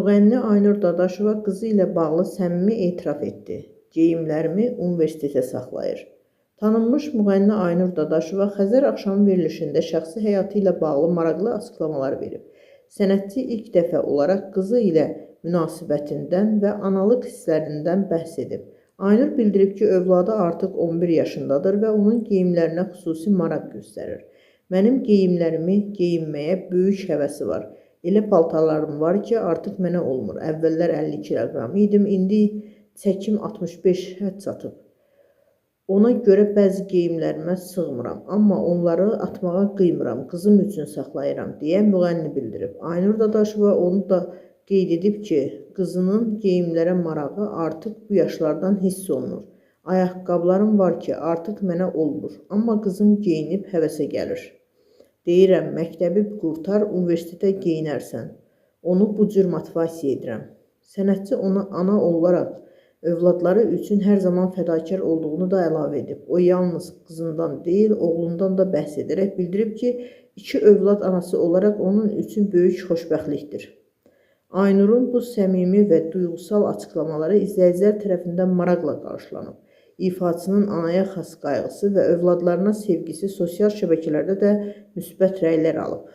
Müğənni Aynur Dadaşova qızı ilə bağlı səmimi etiraf etdi. Geyimlərimi universitetə saxlayır. Tanınmış müğənni Aynur Dadaşova Xəzər axşamı verilişində şəxsi həyatı ilə bağlı maraqlı açıqlamalar verib. Sənətçi ilk dəfə olaraq qızı ilə münasibətindən və analıq hisslərindən bəhs edib. Aynur bildirib ki, övladı artıq 11 yaşındadır və onun geyimlərinə xüsusi maraq göstərir. Mənim geyimlərimi geyinməyə böyük həvəsi var. Elə paltarlarım var ki, artıq mənə olmur. Əvvəllər 50 kiloqram idim, indi çəkim 65 hədd çatıb. Ona görə bəzi geyimlərimə sığmıram, amma onları atmağa qıymıram, qızım üçün saxlayıram, deyə müğənni bildirib. Aynur Dadaşova onu da qeyd edib ki, qızının geyimlərə marağı artıq bu yaşlardan hiss olunur. Ayaqqabılarım var ki, artıq mənə olmur, amma qızım geyinib həvəsə gəlir. Deyirəm, məktəbi qurtar, universitetə geyinərsən. Onu bu cür motivasiya edirəm. Sənətçi ona ana olaraq övladları üçün hər zaman fədakar olduğunu da əlavə edib. O yalnız qızından deyil, oğlundan da bəhs edərək bildirib ki, 2 övlad anası olaraq onun üçün böyük xoşbəxtlikdir. Aynurun bu səmimi və duyğusal açıqlamaları izləyicilər tərəfindən maraqla qarşılanıb. İfaçının anaya xas qayğısı və övladlarına sevgisi sosial şəbəkələrdə də müsbət rəylər alıb.